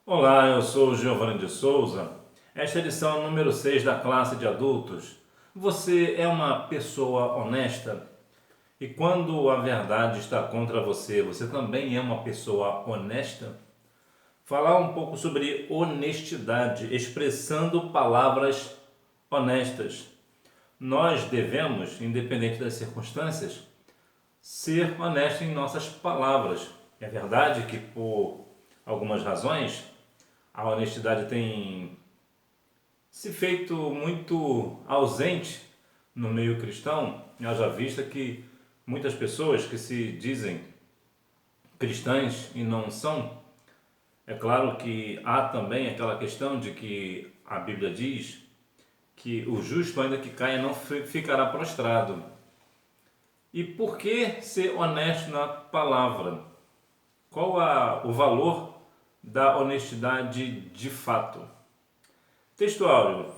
Olá, eu sou o Giovanni de Souza. Esta é a lição número 6 da classe de adultos. Você é uma pessoa honesta? E quando a verdade está contra você, você também é uma pessoa honesta? Falar um pouco sobre honestidade, expressando palavras honestas. Nós devemos, independente das circunstâncias, ser honestos em nossas palavras. É verdade que por algumas razões a honestidade tem se feito muito ausente no meio cristão, haja vista que muitas pessoas que se dizem cristãs e não são. É claro que há também aquela questão de que a Bíblia diz que o justo, ainda que caia, não ficará prostrado. E por que ser honesto na palavra? Qual o valor da honestidade de fato? Texto áureo.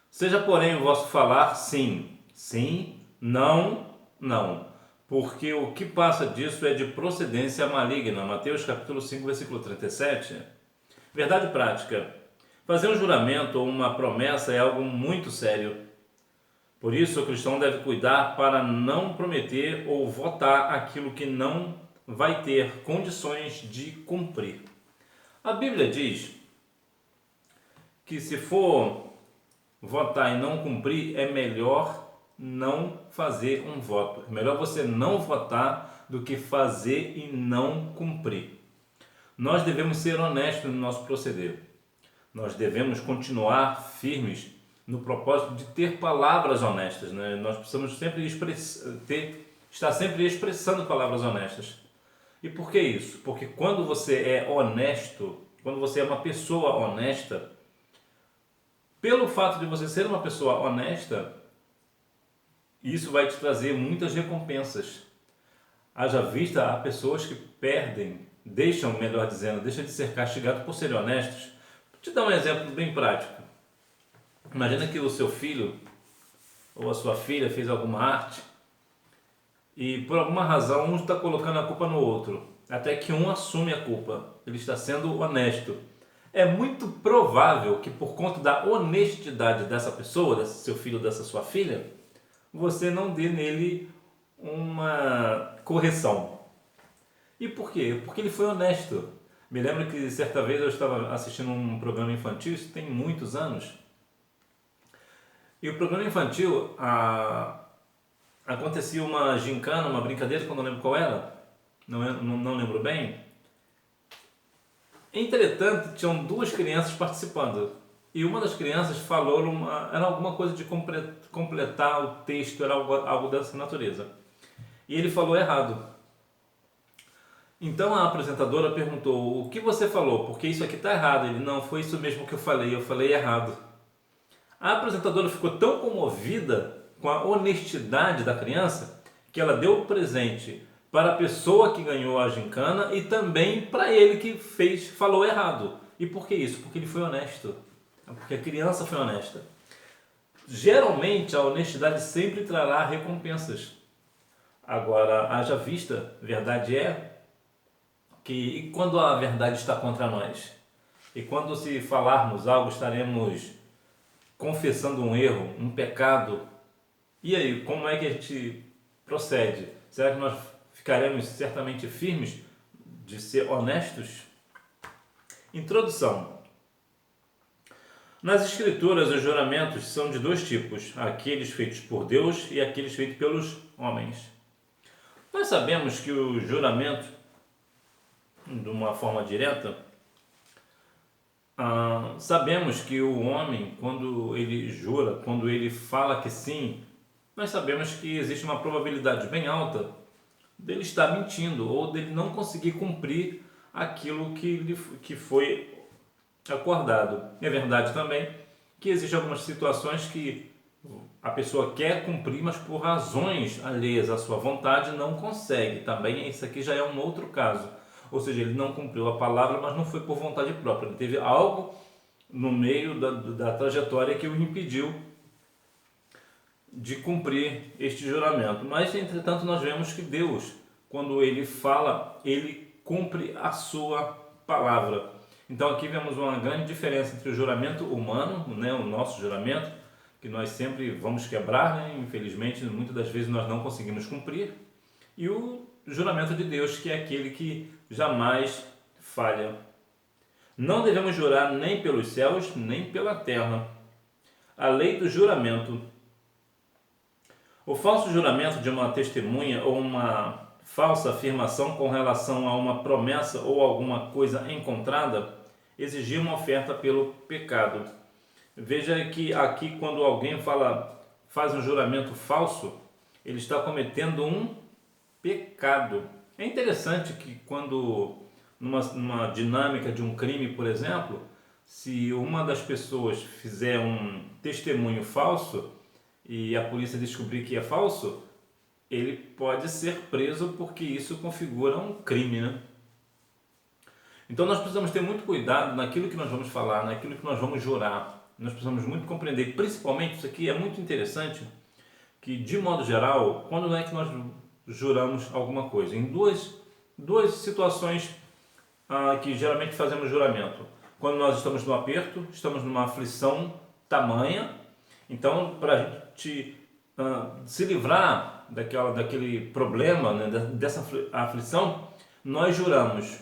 Seja, porém, o vosso falar sim, sim, não, não. Porque o que passa disso é de procedência maligna. Mateus capítulo 5, versículo 37. Verdade prática. Fazer um juramento ou uma promessa é algo muito sério. Por isso, o cristão deve cuidar para não prometer ou votar aquilo que não vai ter condições de cumprir. A Bíblia diz que se for votar e não cumprir, é melhor não fazer um voto. É melhor você não votar do que fazer e não cumprir. Nós devemos ser honestos no nosso proceder. Nós devemos continuar firmes no propósito de ter palavras honestas, né? Nós precisamos sempre estar sempre expressando palavras honestas. E por que isso? Porque quando você é honesto, quando você é uma pessoa honesta, pelo fato de você ser uma pessoa honesta, isso vai te trazer muitas recompensas. Haja vista, há pessoas que perdem, melhor dizendo, deixam de ser castigados por serem honestos. Vou te dar um exemplo bem prático. Imagina que o seu filho ou a sua filha fez alguma arte e por alguma razão um está colocando a culpa no outro, até que um assume a culpa, ele está sendo honesto. É muito provável que por conta da honestidade dessa pessoa, desse seu filho, dessa sua filha, você não dê nele uma correção. E por quê? Porque ele foi honesto. Me lembro que certa vez eu estava assistindo um programa infantil, isso tem muitos anos, e o programa infantil acontecia uma gincana, uma brincadeira, que eu não lembro qual era, não lembro bem. Entretanto, tinham duas crianças participando. E uma das crianças falou, era alguma coisa de completar o texto, era algo dessa natureza. E ele falou errado. Então a apresentadora perguntou: o que você falou? Porque isso aqui está errado. Ele: não, foi isso mesmo que eu falei errado. A apresentadora ficou tão comovida com a honestidade da criança que ela deu o presente para a pessoa que ganhou a gincana e também para ele que falou errado. E por que isso? Porque ele foi honesto. Porque a criança foi honesta. Geralmente a honestidade sempre trará recompensas. Agora, haja vista, verdade é que e quando a verdade está contra nós? E quando se falarmos algo, estaremos confessando um erro, um pecado. E aí, como é que a gente procede? Será que nós ficaremos certamente firmes de ser honestos? Introdução. Nas Escrituras, os juramentos são de dois tipos: aqueles feitos por Deus e aqueles feitos pelos homens. Nós sabemos que o juramento, de uma forma direta, sabemos que o homem, quando ele jura, quando ele fala que sim, nós sabemos que existe uma probabilidade bem alta dele estar mentindo ou dele não conseguir cumprir aquilo que foi acordado. É verdade também que existem algumas situações que a pessoa quer cumprir, mas por razões alheias à sua vontade não consegue. Também isso aqui já é um outro caso. Ou seja, ele não cumpriu a palavra, mas não foi por vontade própria. Ele teve algo no meio da trajetória que o impediu de cumprir este juramento. Mas, entretanto, nós vemos que Deus, quando Ele fala, Ele cumpre a sua palavra. Então aqui vemos uma grande diferença entre o juramento humano, né, o nosso juramento, que nós sempre vamos quebrar, né, infelizmente muitas das vezes nós não conseguimos cumprir, e o juramento de Deus, que é aquele que jamais falha. Não devemos jurar nem pelos céus, nem pela terra. A lei do juramento. O falso juramento de uma testemunha ou uma falsa afirmação com relação a uma promessa ou alguma coisa encontrada exigia uma oferta pelo pecado. Veja que aqui quando alguém faz um juramento falso, ele está cometendo um pecado. É interessante que quando numa dinâmica de um crime, por exemplo, se uma das pessoas fizer um testemunho falso e a polícia descobrir que é falso, ele pode ser preso porque isso configura um crime, né? Então nós precisamos ter muito cuidado naquilo que nós vamos falar, naquilo que nós vamos jurar. Nós precisamos muito compreender, principalmente, isso aqui é muito interessante, que de modo geral, quando é que nós juramos alguma coisa? Em duas situações que geralmente fazemos juramento. Quando nós estamos no aperto, estamos numa aflição tamanha, então para a gente se livrar daquele problema, né, dessa aflição, nós juramos,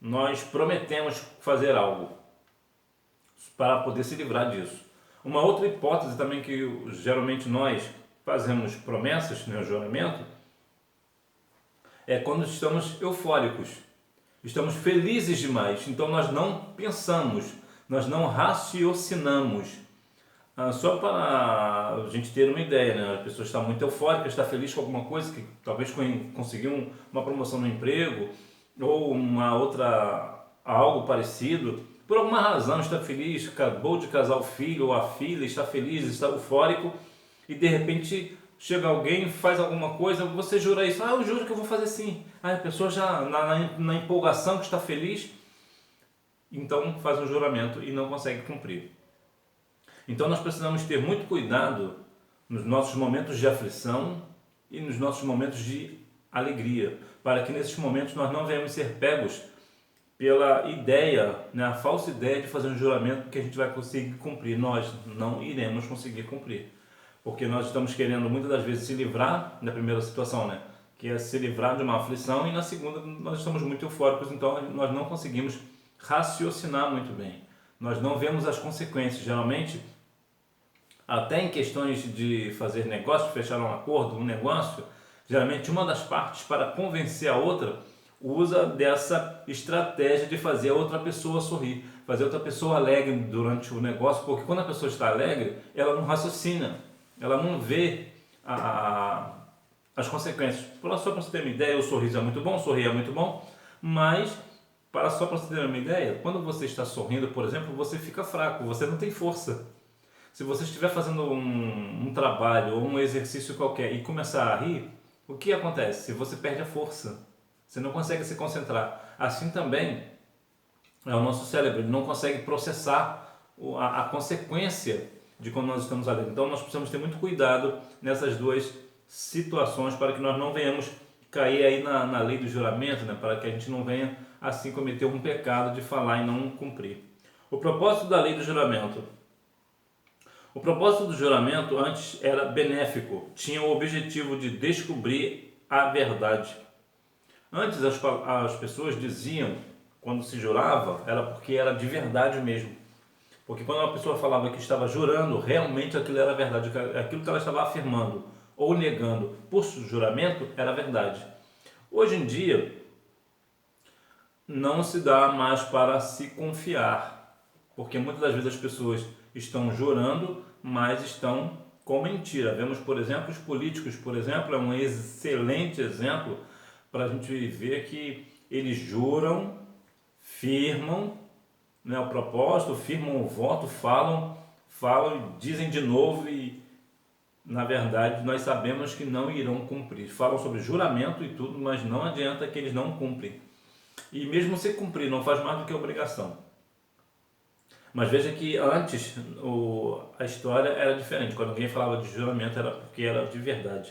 nós prometemos fazer algo para poder se livrar disso. Uma outra hipótese também que geralmente nós fazemos promessas, né, juramento, é quando estamos eufóricos, estamos felizes demais, então nós não pensamos, nós não raciocinamos. Só para a gente ter uma ideia, né? A pessoa está muito eufórica, está feliz com alguma coisa, que talvez conseguiu uma promoção no emprego ou algo parecido. Por alguma razão está feliz, acabou de casar o filho ou a filha, está feliz, está eufórico e de repente chega alguém, faz alguma coisa, você jura isso, eu juro que eu vou fazer sim. A pessoa já na empolgação que está feliz, então faz um juramento e não consegue cumprir. Então nós precisamos ter muito cuidado nos nossos momentos de aflição e nos nossos momentos de alegria, para que nesses momentos nós não venhamos ser pegos pela ideia, né, a falsa ideia de fazer um juramento que a gente vai conseguir cumprir. Nós não iremos conseguir cumprir, porque nós estamos querendo muitas das vezes se livrar na primeira situação, né, que é se livrar de uma aflição, e na segunda nós estamos muito eufóricos, então nós não conseguimos raciocinar muito bem. Nós não vemos as consequências, geralmente, até em questões de fazer negócio, fechar um acordo, um negócio, geralmente uma das partes, para convencer a outra, usa dessa estratégia de fazer a outra pessoa sorrir, fazer a outra pessoa alegre durante o negócio, porque quando a pessoa está alegre, ela não raciocina, ela não vê as consequências. Só para você ter uma ideia, o sorriso é muito bom, sorrir é muito bom, mas só para você ter uma ideia, quando você está sorrindo, por exemplo, você fica fraco, você não tem força. Se você estiver fazendo um trabalho ou um exercício qualquer e começar a rir, o que acontece? Você perde a força, você não consegue se concentrar. Assim também é o nosso cérebro, ele não consegue processar a consequência de quando nós estamos alegres. Então nós precisamos ter muito cuidado nessas duas situações para que nós não venhamos cair aí na lei do juramento, né? Para que a gente não venha assim cometer um pecado de falar e não cumprir. O propósito da lei do juramento. O propósito do juramento antes era benéfico, tinha o objetivo de descobrir a verdade. Antes as pessoas diziam, quando se jurava, era porque era de verdade mesmo. Porque quando uma pessoa falava que estava jurando, realmente aquilo era verdade, aquilo que ela estava afirmando ou negando por juramento era verdade. Hoje em dia, não se dá mais para se confiar, porque muitas das vezes as pessoas estão jurando, mas estão com mentira. Vemos, por exemplo, os políticos, por exemplo, é um excelente exemplo para a gente ver que eles juram, firmam, né, o propósito, firmam o voto, falam e dizem de novo e, na verdade, nós sabemos que não irão cumprir. Falam sobre juramento e tudo, mas não adianta que eles não cumprem. E mesmo se cumprir, não faz mais do que obrigação. Mas veja que antes a história era diferente. Quando alguém falava de juramento era porque era de verdade.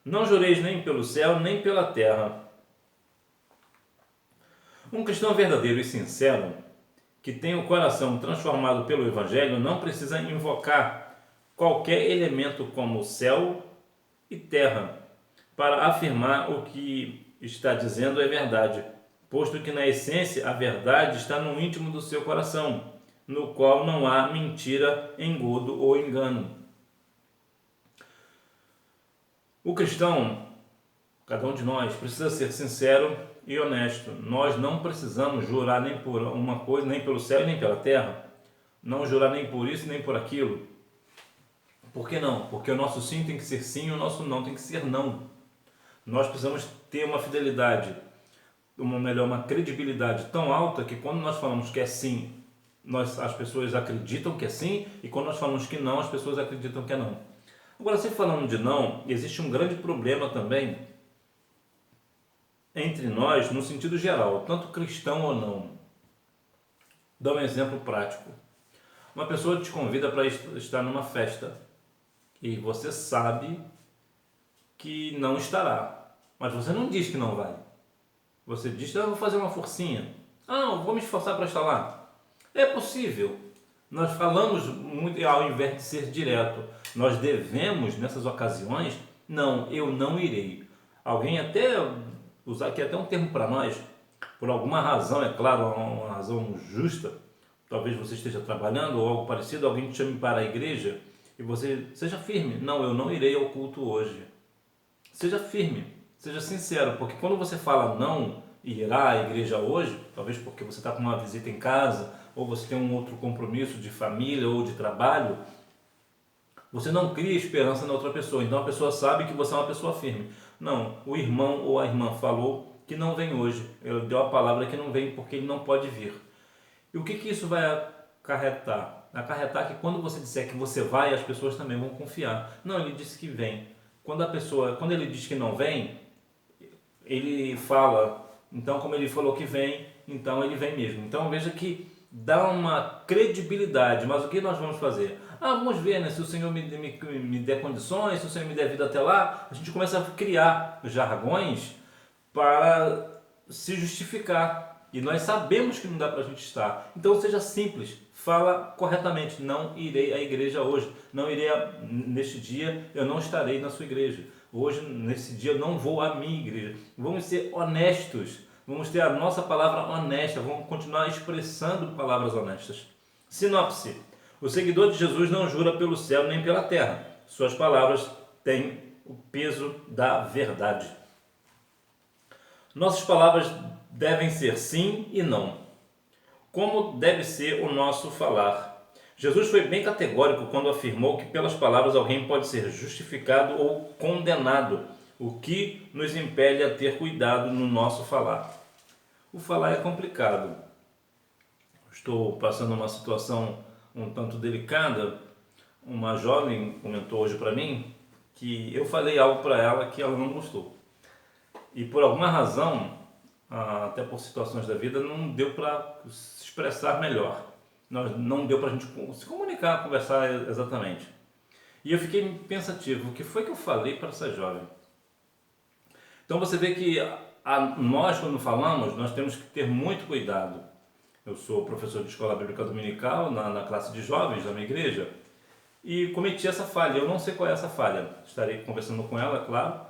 Não jureis nem pelo céu, nem pela terra. Um cristão verdadeiro e sincero, que tem o coração transformado pelo Evangelho, não precisa invocar qualquer elemento como céu e terra para afirmar o que está dizendo é verdade, posto que na essência a verdade está no íntimo do seu coração, no qual não há mentira, engodo ou engano. O cristão, cada um de nós, precisa ser sincero e honesto. Nós não precisamos jurar nem por uma coisa, nem pelo céu e nem pela terra. Não jurar nem por isso nem por aquilo. Por que não? Porque o nosso sim tem que ser sim e o nosso não tem que ser não. Nós precisamos ter uma fidelidade, uma credibilidade tão alta que quando nós falamos que é sim, as pessoas acreditam que é sim, e quando nós falamos que não, as pessoas acreditam que é não. Agora, se falando de não, existe um grande problema também entre nós, no sentido geral, tanto cristão ou não. Dá um exemplo prático. Uma pessoa te convida para estar numa festa e você sabe que não estará, mas você não diz que não vai. Você diz, eu vou fazer uma forcinha. Ah, eu vou me esforçar para estar lá. É possível. Nós falamos muito, ao invés de ser direto, nós devemos, nessas ocasiões, não, eu não irei. Alguém até, usar aqui até um termo para nós, por alguma razão, é claro, uma razão justa, talvez você esteja trabalhando ou algo parecido, alguém te chame para a igreja e você seja firme. Não, eu não irei ao culto hoje. Seja firme, seja sincero, porque quando você fala não e irá à igreja hoje, talvez porque você está com uma visita em casa, ou você tem um outro compromisso de família ou de trabalho, você não cria esperança na outra pessoa, então a pessoa sabe que você é uma pessoa firme. Não, o irmão ou a irmã falou que não vem hoje, ele deu a palavra que não vem porque ele não pode vir. E o que isso vai acarretar? Acarretar que quando você disser que você vai, as pessoas também vão confiar. Não, ele disse que vem. Quando ele diz que não vem, ele fala, então como ele falou que vem, então ele vem mesmo. Então veja que dá uma credibilidade, mas o que nós vamos fazer? Ah, vamos ver, né? Se o Senhor me der condições, se o Senhor me der vida até lá, a gente começa a criar jargões para se justificar. E nós sabemos que não dá para a gente estar. Então seja simples, fala corretamente. Não irei à igreja hoje. Não irei neste dia, eu não estarei na sua igreja. Hoje, nesse dia, eu não vou à minha igreja. Vamos ser honestos. Vamos ter a nossa palavra honesta. Vamos continuar expressando palavras honestas. Sinopse. O seguidor de Jesus não jura pelo céu nem pela terra. Suas palavras têm o peso da verdade. Nossas palavras devem ser sim e não. Como deve ser o nosso falar? Jesus foi bem categórico quando afirmou que pelas palavras alguém pode ser justificado ou condenado, o que nos impele a ter cuidado no nosso falar. O falar é complicado. Estou passando uma situação um tanto delicada. Uma jovem comentou hoje para mim que eu falei algo para ela que ela não gostou. E por alguma razão, até por situações da vida, não deu para se expressar melhor. Não deu para a gente se comunicar, conversar exatamente. E eu fiquei pensativo, o que foi que eu falei para essa jovem? Então você vê que nós, quando falamos, nós temos que ter muito cuidado. Eu sou professor de escola bíblica dominical na classe de jovens da minha igreja e cometi essa falha. Eu não sei qual é essa falha. Estarei conversando com ela, claro,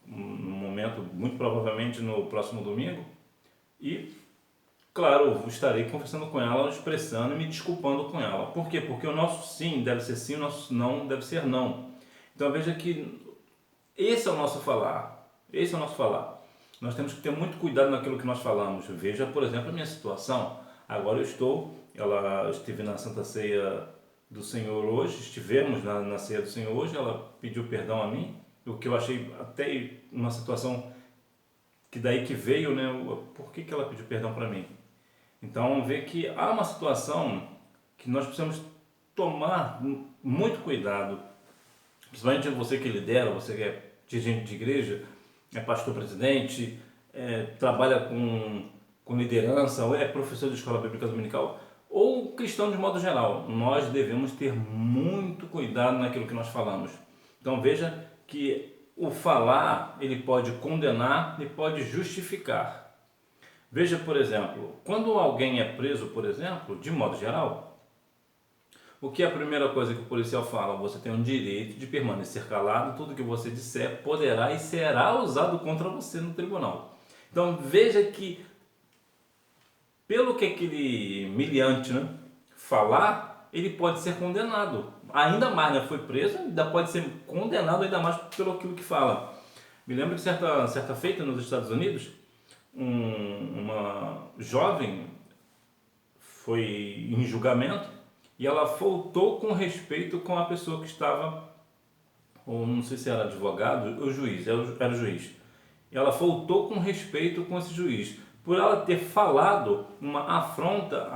no momento, muito provavelmente no próximo domingo. E, claro, estarei conversando com ela, expressando e me desculpando com ela. Por quê? Porque o nosso sim deve ser sim, o nosso não deve ser não. Então veja que esse é o nosso falar. Esse é o nosso falar. Nós temos que ter muito cuidado naquilo que nós falamos. Veja, por exemplo, a minha situação. Agora eu estive na Santa Ceia do Senhor hoje, estivemos na Ceia do Senhor hoje, ela pediu perdão a mim, o que eu achei até uma situação que daí que veio, né? Por que ela pediu perdão para mim? Então, vê que há uma situação que nós precisamos tomar muito cuidado, principalmente você que lidera, você que é dirigente de igreja, é pastor presidente, trabalha com liderança, ou é professor de escola bíblica dominical, ou cristão de modo geral. Nós devemos ter muito cuidado naquilo que nós falamos. Então veja que o falar, ele pode condenar e pode justificar. Veja, por exemplo, quando alguém é preso, por exemplo, de modo geral, o que é a primeira coisa que o policial fala? Você tem o direito de permanecer calado, tudo que você disser poderá e será usado contra você no tribunal. Então veja que, pelo que aquele miliante, né, falar, ele pode ser condenado. Ainda mais, né, foi preso, ainda pode ser condenado ainda mais pelo aquilo que fala. Me lembro que certa feita nos Estados Unidos, uma jovem foi em julgamento e ela faltou com respeito com a pessoa que estava, ou não sei se era advogado ou juiz, era o juiz. E ela faltou com respeito com esse juiz. Por ela ter falado uma afronta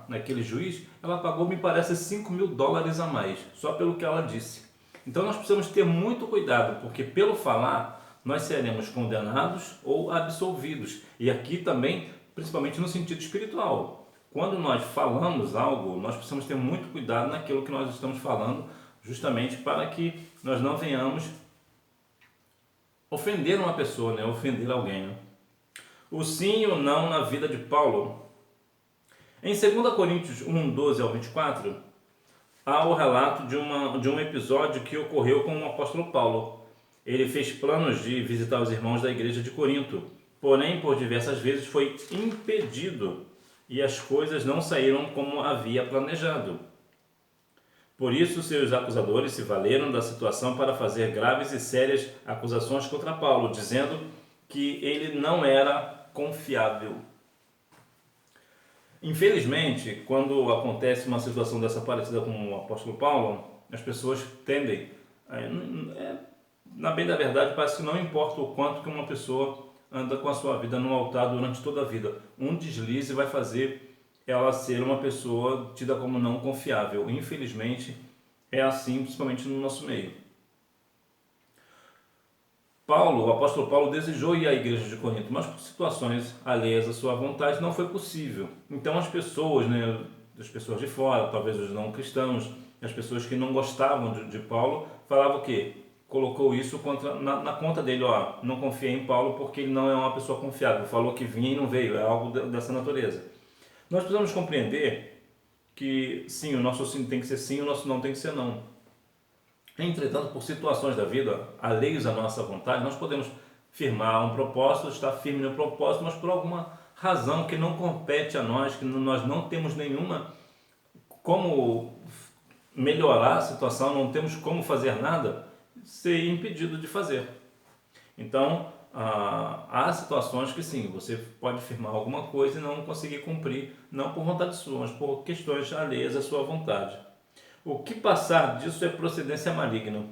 naquele juiz, ela pagou, me parece, $5.000 a mais, só pelo que ela disse. Então nós precisamos ter muito cuidado, porque pelo falar nós seremos condenados ou absolvidos. E aqui também, principalmente no sentido espiritual. Quando nós falamos algo, nós precisamos ter muito cuidado naquilo que nós estamos falando, justamente para que nós não venhamos ofender uma pessoa, né? Ofender alguém. Né? O sim e o não na vida de Paulo. Em 2 Coríntios 1, 12 ao 24, há o relato de um episódio que ocorreu com o apóstolo Paulo. Ele fez planos de visitar os irmãos da igreja de Corinto, porém, por diversas vezes foi impedido e as coisas não saíram como havia planejado. Por isso, seus acusadores se valeram da situação para fazer graves e sérias acusações contra Paulo, dizendo que ele não era confiável. Infelizmente, quando acontece uma situação dessa parecida com o apóstolo Paulo, as pessoas tendem, na bem da verdade, parece que não importa o quanto que uma pessoa anda com a sua vida no altar durante toda a vida, um deslize vai fazer ela ser uma pessoa tida como não confiável. Infelizmente, é assim, principalmente no nosso meio. O apóstolo Paulo desejou ir à igreja de Corinto, mas por situações alheias à sua vontade não foi possível. Então as pessoas, né, as pessoas de fora, talvez os não cristãos, as pessoas que não gostavam de Paulo, falavam o quê? Colocou isso na conta dele, ó, não confia em Paulo porque ele não é uma pessoa confiável, falou que vinha e não veio, é algo dessa natureza. Nós precisamos compreender que sim, o nosso sim tem que ser sim, o nosso não tem que ser não. Entretanto, por situações da vida, alheios à nossa vontade, nós podemos firmar um propósito, estar firme no propósito, mas por alguma razão que não compete a nós, que nós não temos nenhuma como melhorar a situação, não temos como fazer nada, ser impedido de fazer. Então, há situações que sim, você pode firmar alguma coisa e não conseguir cumprir, não por vontade sua, mas por questões alheias à sua vontade. O que passar disso é procedência maligna.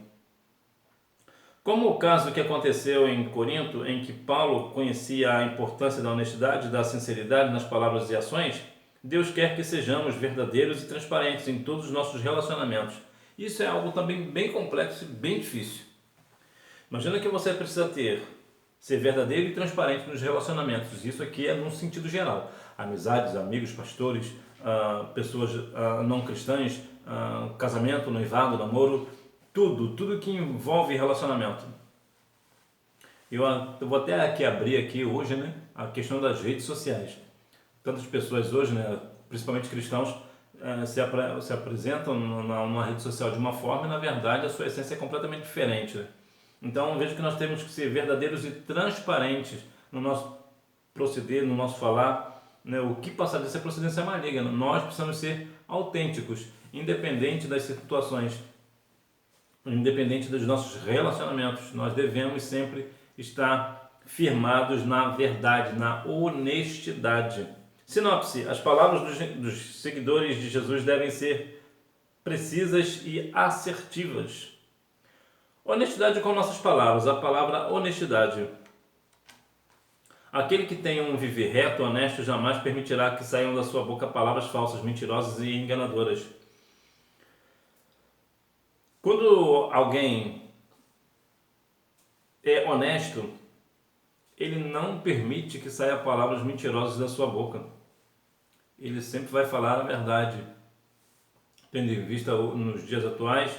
Como o caso que aconteceu em Corinto, em que Paulo conhecia a importância da honestidade e da sinceridade nas palavras e ações, Deus quer que sejamos verdadeiros e transparentes em todos os nossos relacionamentos. Isso é algo também bem complexo e bem difícil. Imagina que você precisa ser verdadeiro e transparente nos relacionamentos. Isso aqui é num sentido geral. Amizades, amigos, pastores, pessoas não cristãs, casamento, noivado, namoro, tudo que envolve relacionamento. Eu vou até abrir aqui hoje, né, a questão das redes sociais. Tantas pessoas hoje, né, principalmente cristãos, se apresentam numa rede social de uma forma e na verdade a sua essência é completamente diferente. Né? Então vejo que nós temos que ser verdadeiros e transparentes no nosso proceder, no nosso falar. Né? O que passar disso é procedência maligna. Nós precisamos ser autênticos, independente das situações, independente dos nossos relacionamentos. Nós devemos sempre estar firmados na verdade, na honestidade. Sinopse: as palavras dos seguidores de Jesus devem ser precisas e assertivas. Honestidade com nossas palavras, a palavra honestidade. Aquele que tem um viver reto, honesto, jamais permitirá que saiam da sua boca palavras falsas, mentirosas e enganadoras. Quando alguém é honesto, ele não permite que saiam palavras mentirosas da sua boca. Ele sempre vai falar a verdade. Tendo em vista nos dias atuais,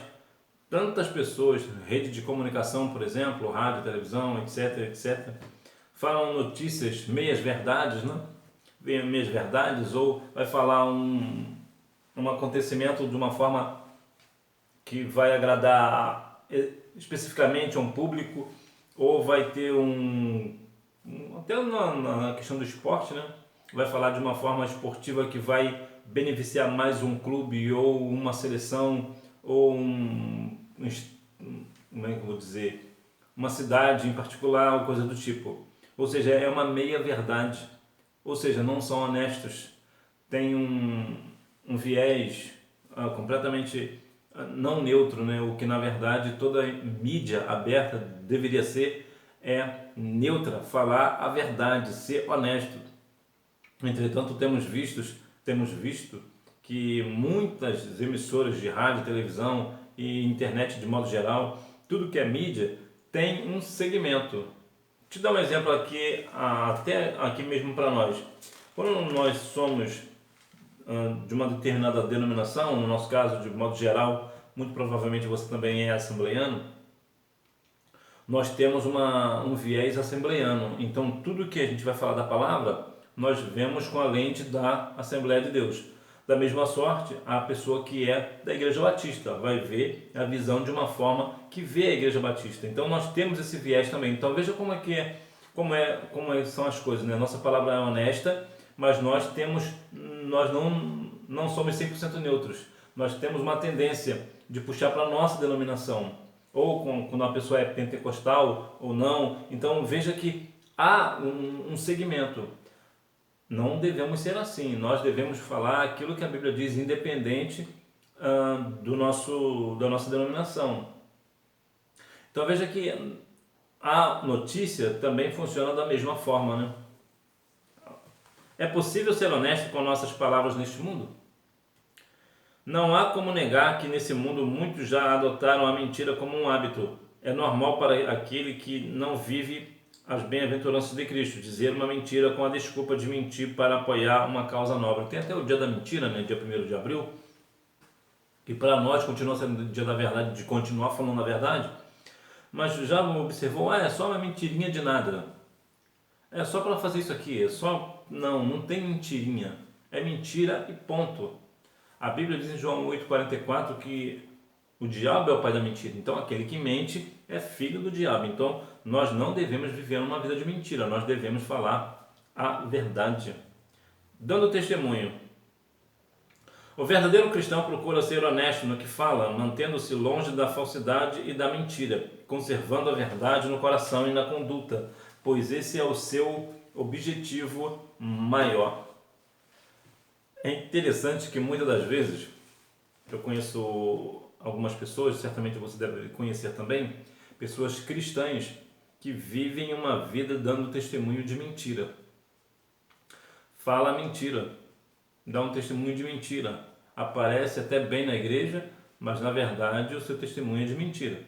tantas pessoas, rede de comunicação, por exemplo, rádio, televisão, etc, etc, falam notícias, meias verdades, né? Meias verdades, ou vai falar um acontecimento de uma forma que vai agradar especificamente a um público, ou vai ter até na questão do esporte, né? Vai falar de uma forma esportiva que vai beneficiar mais um clube ou uma seleção ou como é que eu vou dizer, uma cidade em particular ou coisa do tipo. Ou seja, é uma meia verdade, ou seja, não são honestos, tem um viés completamente não neutro, né? O que na verdade toda mídia aberta deveria ser é neutra, falar a verdade, ser honesto. Entretanto, temos visto que muitas emissoras de rádio, televisão e internet de modo geral, tudo que é mídia tem um segmento. Te dar um exemplo aqui, até aqui mesmo para nós. Quando nós somos de uma determinada denominação, no nosso caso, de modo geral, muito provavelmente você também é assembleiano, nós temos um viés assembleiano. Então, tudo que a gente vai falar da palavra, nós vemos com a lente da Assembleia de Deus. Da mesma sorte, a pessoa que é da Igreja Batista vai ver a visão de uma forma que vê a Igreja Batista. Então, nós temos esse viés também. Então, veja são as coisas, né? Nossa palavra é honesta, mas nós não somos 100% neutros. Nós temos uma tendência de puxar para a nossa denominação, ou quando a pessoa é pentecostal ou não. Então veja que há um segmento. Não devemos ser assim, nós devemos falar aquilo que a Bíblia diz, independente da nossa denominação. Então veja que a notícia também funciona da mesma forma, né? É possível ser honesto com nossas palavras neste mundo? Não há como negar que nesse mundo muitos já adotaram a mentira como um hábito. É normal para aquele que não vive as bem-aventuranças de Cristo dizer uma mentira com a desculpa de mentir para apoiar uma causa nobre. Tem até o dia da mentira, né? Dia 1º de abril, que para nós continua sendo o dia da verdade, de continuar falando a verdade, mas já observou, é só uma mentirinha de nada. É só para fazer isso aqui, não tem mentirinha. É mentira e ponto. A Bíblia diz em João 8,44 que o diabo é o pai da mentira. Então, aquele que mente é filho do diabo. Então, nós não devemos viver uma vida de mentira. Nós devemos falar a verdade. Dando testemunho. O verdadeiro cristão procura ser honesto no que fala, mantendo-se longe da falsidade e da mentira, conservando a verdade no coração e na conduta, pois esse é o seu objetivo maior. É interessante que muitas das vezes, eu conheço algumas pessoas, certamente você deve conhecer também, pessoas cristãs que vivem uma vida dando testemunho de mentira. Fala mentira, dá um testemunho de mentira, aparece até bem na igreja, mas na verdade o seu testemunho é de mentira.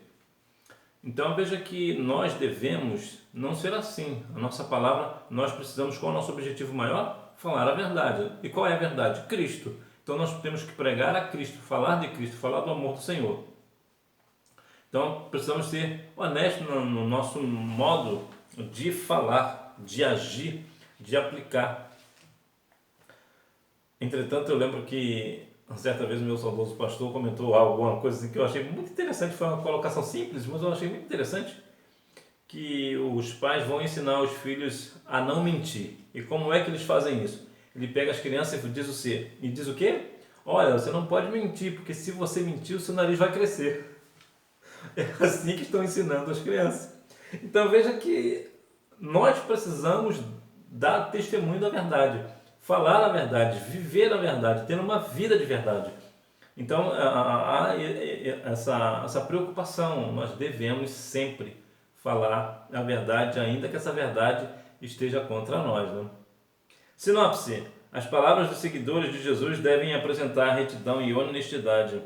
Então veja que nós devemos não ser assim. A nossa palavra, nós precisamos, qual é o nosso objetivo maior? Falar a verdade. E qual é a verdade? Cristo. Então nós temos que pregar a Cristo, falar de Cristo, falar do amor do Senhor. Então precisamos ser honestos no nosso modo de falar, de agir, de aplicar. Entretanto, eu lembro que certa vez o meu saudoso pastor comentou alguma coisa assim que eu achei muito interessante. Foi uma colocação simples, mas eu achei muito interessante, que os pais vão ensinar os filhos a não mentir. E como é que eles fazem isso? Ele pega as crianças e diz o quê? Olha, você não pode mentir, porque se você mentir, o seu nariz vai crescer. É assim que estão ensinando as crianças. Então veja que nós precisamos dar testemunho da verdade, falar a verdade, viver a verdade, ter uma vida de verdade. Então há essa preocupação, nós devemos sempre falar a verdade, ainda que essa verdade esteja contra nós, né? Sinopse: as palavras dos seguidores de Jesus devem apresentar retidão e honestidade.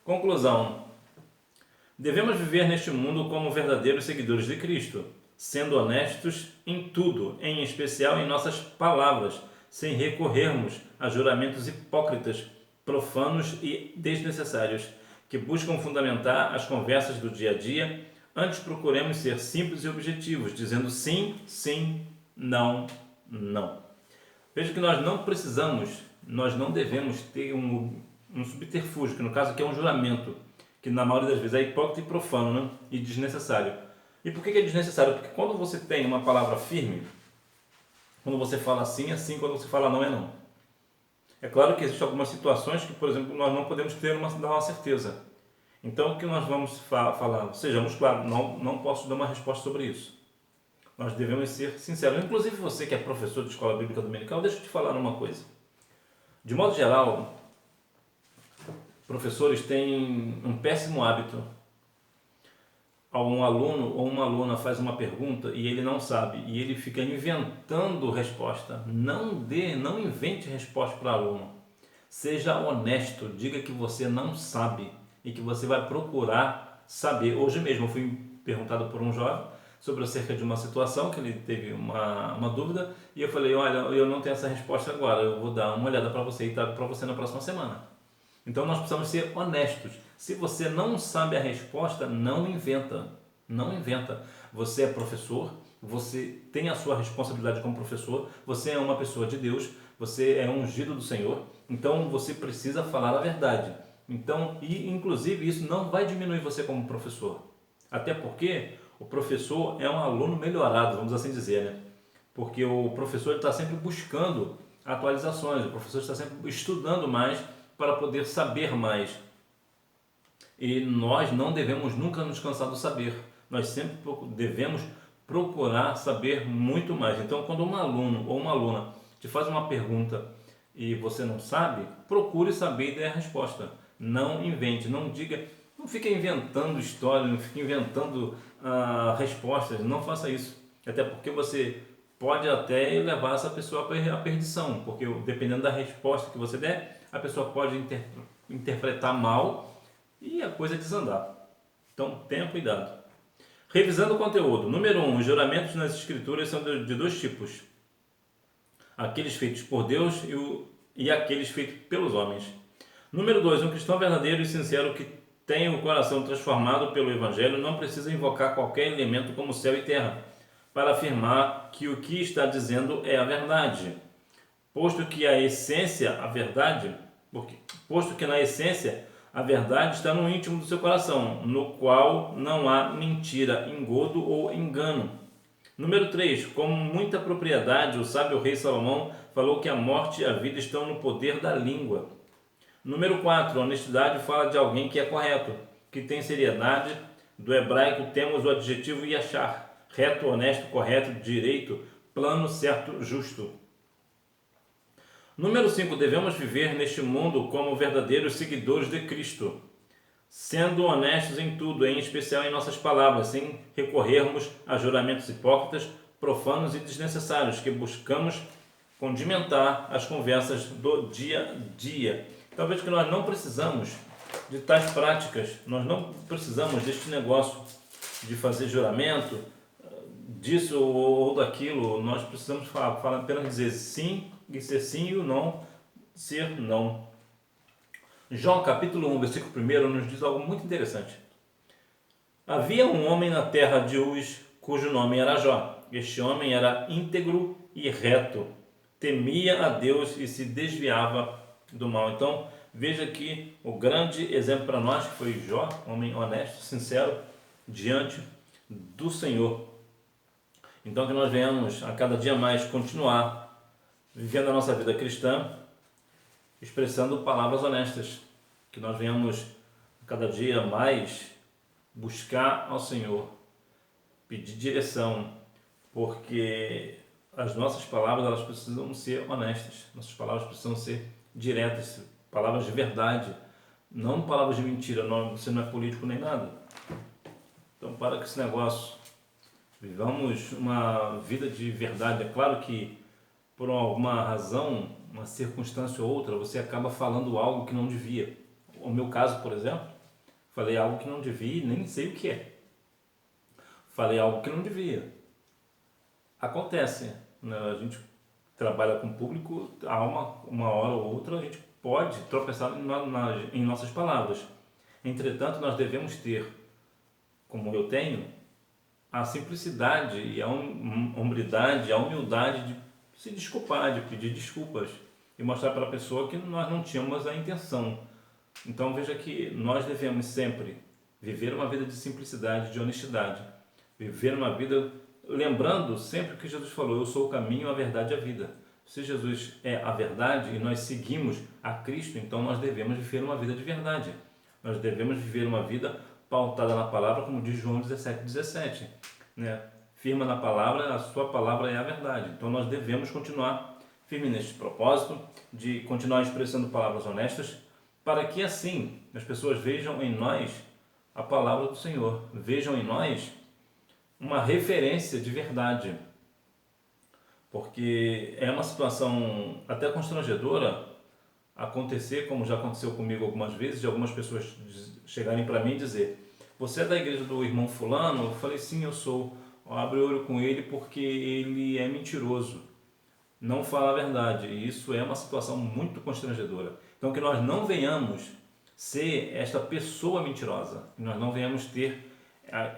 Conclusão: devemos viver neste mundo como verdadeiros seguidores de Cristo, sendo honestos em tudo, em especial em nossas palavras, sem recorrermos a juramentos hipócritas, profanos e desnecessários, que buscam fundamentar as conversas do dia a dia Antes procuremos ser simples e objetivos, dizendo sim, sim, não, não. Veja que nós não precisamos, nós não devemos ter um subterfúgio, que no caso aqui é um juramento, que na maioria das vezes é hipócrita e profano, né? E desnecessário. E por que é desnecessário? Porque quando você tem uma palavra firme, quando você fala sim, é sim, quando você fala não, é não. É claro que existem algumas situações que, por exemplo, nós não podemos ter uma certeza. Então, o que nós vamos falar? Sejamos claros, não posso dar uma resposta sobre isso. Nós devemos ser sinceros. Inclusive, você que é professor de escola bíblica dominical, deixa eu te falar uma coisa. De modo geral, professores têm um péssimo hábito. Um aluno ou uma aluna faz uma pergunta e ele não sabe, e ele fica inventando resposta. Não invente resposta para o aluno. Seja honesto, diga que você não sabe e que você vai procurar saber. Hoje mesmo eu fui perguntado por um jovem sobre acerca de uma situação que ele teve uma dúvida e eu falei, olha, eu não tenho essa resposta agora, eu vou dar uma olhada para você e trago para você na próxima semana. Então nós precisamos ser honestos. Se você não sabe a resposta, não inventa. Não inventa. Você é professor, você tem a sua responsabilidade como professor, você é uma pessoa de Deus, você é ungido do Senhor, então você precisa falar a verdade. Então, e inclusive isso não vai diminuir você como professor. Até porque o professor é um aluno melhorado, vamos assim dizer, né? Porque o professor está sempre buscando atualizações, o professor está sempre estudando mais para poder saber mais. E nós não devemos nunca nos cansar do saber. Nós sempre devemos procurar saber muito mais. Então, quando um aluno ou uma aluna te faz uma pergunta e você não sabe, procure saber e dê a resposta. Não invente, não diga, não fique inventando história, não fique inventando respostas. Não faça isso. Até porque você pode até levar essa pessoa à perdição, porque dependendo da resposta que você der, a pessoa pode interpretar mal e a coisa desandar. Então, tenha cuidado. Revisando o conteúdo. Número 1. Os juramentos nas escrituras são de dois tipos. Aqueles feitos por Deus e aqueles feitos pelos homens. Número 2. Um cristão verdadeiro e sincero que tem o coração transformado pelo Evangelho não precisa invocar qualquer elemento como céu e terra para afirmar que o que está dizendo é a verdade. Posto que na essência a verdade está no íntimo do seu coração, no qual não há mentira, engodo ou engano. Número 3. Com muita propriedade, o sábio rei Salomão falou que a morte e a vida estão no poder da língua. Número 4. A honestidade fala de alguém que é correto, que tem seriedade. Do hebraico temos o adjetivo yashar, reto, honesto, correto, direito, plano, certo, justo. Número 5. Devemos viver neste mundo como verdadeiros seguidores de Cristo, sendo honestos em tudo, em especial em nossas palavras, sem recorrermos a juramentos hipócritas, profanos e desnecessários, que buscamos condimentar as conversas do dia a dia. Talvez que nós não precisamos de tais práticas, nós não precisamos deste negócio de fazer juramento, disso ou daquilo. Nós precisamos apenas dizer sim e ser sim, e o não ser não. João capítulo 1, versículo 1 nos diz algo muito interessante. Havia um homem na terra de Uz, cujo nome era Jó. Este homem era íntegro e reto, temia a Deus e se desviava do mal. Então, veja aqui o grande exemplo para nós, que foi Jó, homem honesto, sincero, diante do Senhor. Então, que nós venhamos a cada dia mais continuar vivendo a nossa vida cristã, expressando palavras honestas, que nós venhamos cada dia mais buscar ao Senhor, pedir direção, porque as nossas palavras elas precisam ser honestas, nossas palavras precisam ser diretas, palavras de verdade, não palavras de mentira. Você não é político nem nada. Então, para com esse negócio, vivamos uma vida de verdade. É claro que por alguma razão, uma circunstância ou outra, você acaba falando algo que não devia. O meu caso, por exemplo, falei algo que não devia e nem sei o que é. Falei algo que não devia. Acontece, né? A gente trabalha com o público, há uma hora ou outra a gente pode tropeçar em nossas palavras. Entretanto, nós devemos ter como eu tenho, a simplicidade e a hombridade, a humildade de se desculpar, de pedir desculpas e mostrar para a pessoa que nós não tínhamos a intenção. Então veja que nós devemos sempre viver uma vida de simplicidade, de honestidade, viver uma vida lembrando sempre o que Jesus falou: eu sou o caminho, a verdade e a vida. Se Jesus é a verdade e nós seguimos a Cristo, então nós devemos viver uma vida de verdade. Nós devemos viver uma vida pautada na palavra, como diz João 17:17, né? Firma na palavra, a sua palavra é a verdade. Então nós devemos continuar firme neste propósito de continuar expressando palavras honestas, para que assim as pessoas vejam em nós a palavra do Senhor, vejam em nós uma referência de verdade. Porque é uma situação até constrangedora acontecer, como já aconteceu comigo algumas vezes, de algumas pessoas chegarem para mim e dizer: você é da igreja do irmão fulano? Eu falei: sim, eu sou. Abre o olho com ele porque ele é mentiroso, não fala a verdade. E isso é uma situação muito constrangedora. Então que nós não venhamos ser esta pessoa mentirosa, que nós não venhamos ter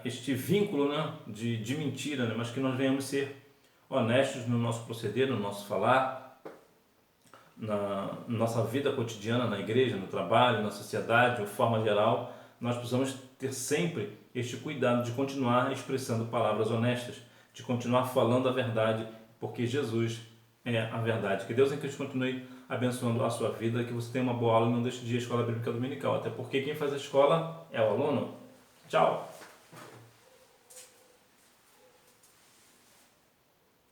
este vínculo, né, de mentira, né, mas que nós venhamos ser honestos no nosso proceder, no nosso falar, na nossa vida cotidiana, na igreja, no trabalho, na sociedade, de forma geral. Nós precisamos ter sempre este cuidado de continuar expressando palavras honestas, de continuar falando a verdade, porque Jesus é a verdade. Que Deus em Cristo continue abençoando a sua vida, que você tenha uma boa aula e não deixe de ir à Escola Bíblica Dominical, até porque quem faz a escola é o aluno. Tchau!